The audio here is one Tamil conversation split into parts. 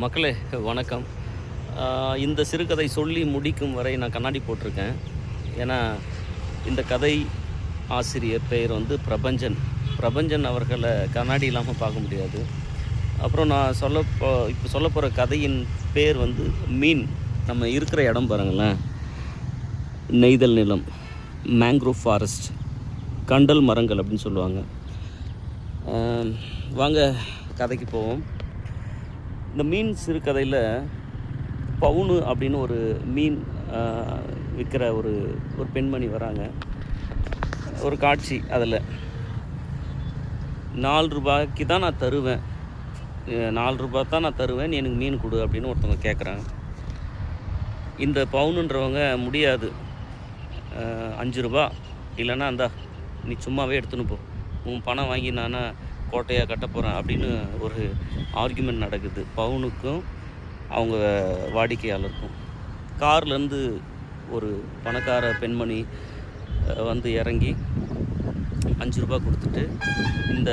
மக்களே வணக்கம். இந்த சிறுகதை சொல்லி முடிக்கும் வரை நான் கண்ணாடி போட்டிருக்கேன். ஏன்னா இந்த கதை ஆசிரியர் பெயர் வந்து பிரபஞ்சன். பிரபஞ்சன் அவர்களை கண்ணாடி இல்லாமல் பார்க்க முடியாது. அப்புறம் நான் இப்போ சொல்ல போகிற கதையின் பேர் வந்து மீன். நம்ம இருக்கிற இடம் பாருங்களேன், நெய்தல் நிலம், மேங்க்ரோவ் ஃபாரஸ்ட், கண்டல் மரங்கள் அப்படின்னு சொல்லுவாங்க. வாங்க கதைக்கு போவோம். இந்த மீன் சிறுகதையில் பவுனு அப்படின்னு ஒரு மீன் விற்கிற ஒரு பெண்மணி வராங்க. ஒரு காட்சி, அதில் 4 ரூபாய்க்கு தான் நான் தருவேன், 4 ரூபாய் தான் நான் தருவேன், நீ எனக்கு மீன் கொடு அப்படின்னு ஒருத்தவங்க கேட்குறாங்க. இந்த பவுனுன்றவங்க முடியாது, 5 ரூபா இல்லைன்னா இந்தா நீ சும்மாவே எடுத்துன்னு போ, உன் பணம் வாங்கி நானா கோட்டையாக கட்ட போகிறேன் அப்படின்னு ஒரு ஆர்கியூமெண்ட் நடக்குது பவுனுக்கும் அவங்க வாடிக்கையாளருக்கும். கார்லேருந்து ஒரு பணக்கார பெண்மணி வந்து இறங்கி 5 ரூபா கொடுத்துட்டு இந்த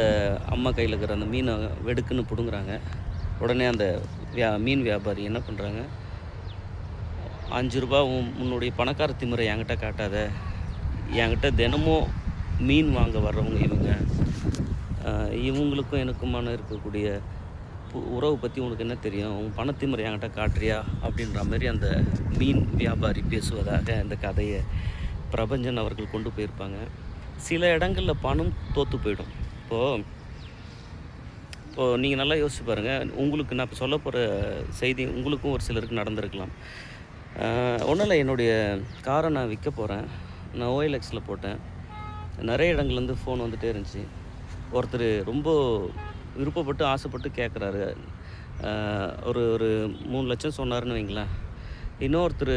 அம்மா கையில் இருக்கிற அந்த மீனை வெடுக்குன்னு பிடுங்குறாங்க. உடனே அந்த மீன் வியாபாரி என்ன பண்ணுறாங்க, 5 ரூபா உன்னுடைய பணக்கார திமிரை என்கிட்ட காட்டாத, என்கிட்ட தினமும் மீன் வாங்க வர்றவங்க இவங்களுக்கும் எனக்குமான இருக்கக்கூடிய உறவு பற்றி உனக்கு என்ன தெரியும், உன் பணத்திமுறை என்கிட்ட காட்டுறியா அப்படின்ற மாதிரி அந்த மீன் வியாபாரி பேசுவதாக இந்த கதையை பிரபஞ்சன் அவர்கள் கொண்டு போயிருப்பாங்க. சில இடங்களில் பணம் தோற்று போயிடும். இப்போது நீங்கள் நல்லா யோசிச்சு பாருங்கள். உங்களுக்கு நான் இப்போ சொல்ல போகிற செய்தி உங்களுக்கும் ஒரு சிலருக்கு நடந்திருக்கலாம். ஒன்றும் இல்லை, என்னுடைய காரை நான் விற்க போகிறேன். நான் OLXில் போட்டேன். நிறைய இடங்கள்லேருந்து ஃபோன் வந்துகிட்டே இருந்துச்சு. ஒருத்தர் ரொம்ப விருப்பப்பட்டு ஆசைப்பட்டு கேட்குறாரு. ஒரு 3 லட்சம் சொன்னார்னு வைங்களேன். இன்னொருத்தர்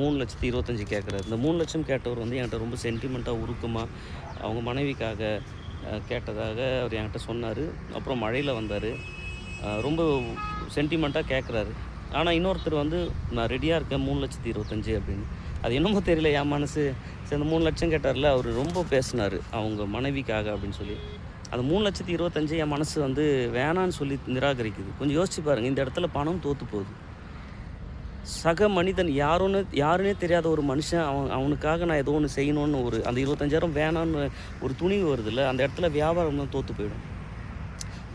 3,25,000 கேட்குறாரு. இந்த 3 லட்சம் கேட்டவர் வந்து என்கிட்ட ரொம்ப சென்டிமெண்ட்டாக உருக்கமாக அவங்க மனைவிக்காக கேட்டதாக அவர் என்கிட்ட சொன்னார். அப்புறம் மழையில் வந்தார், ரொம்ப சென்டிமெண்ட்டாக கேட்குறாரு. ஆனால் இன்னொருத்தர் வந்து நான் ரெடியாக இருக்கேன் 3,25,000 அப்படின்னு. அது என்னமோ தெரியல, என் மனசு சரி அந்த 3 லட்சம் கேட்டார்ல, அவர் ரொம்ப பேசினார் அவங்க மனைவிக்காக அப்படின்னு சொல்லி. அந்த 3,25,000 என் மனசு வந்து வேணான்னு சொல்லி நிராகரிக்குது. கொஞ்சம் யோசிச்சு பாருங்கள், இந்த இடத்துல பணம் தோற்று போகுது. சக மனிதன் யாருன்னே தெரியாத ஒரு மனுஷன் அவனுக்காக நான் ஏதோ ஒன்று செய்யணும்னு அந்த 25,000 வேணான்னு ஒரு துணிவு வருதுல்ல, அந்த இடத்துல வியாபாரம் தான் தோற்று போயிடும்.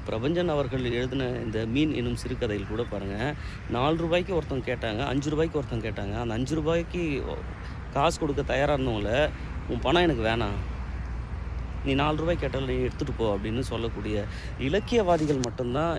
பிரபஞ்சன் அவர்கள் எழுதின இந்த மீன் என்னும் சிறுகதையில் கூட பாருங்கள், 4 ரூபாய்க்கு ஒருத்தவங்க கேட்டாங்க, 5 ரூபாய்க்கு ஒருத்தவங்க கேட்டாங்க. அந்த 5 ரூபாய்க்கு காசு கொடுக்க தயாராக இருந்தவங்கள உன் பணம் எனக்கு வேணாம், நீ 4 ரூபாய்க்கு கேட்டாலும் நீ எடுத்துகிட்டு போ அப்படின்னு சொல்லக்கூடிய இலக்கியவாதிகள் மட்டும்தான்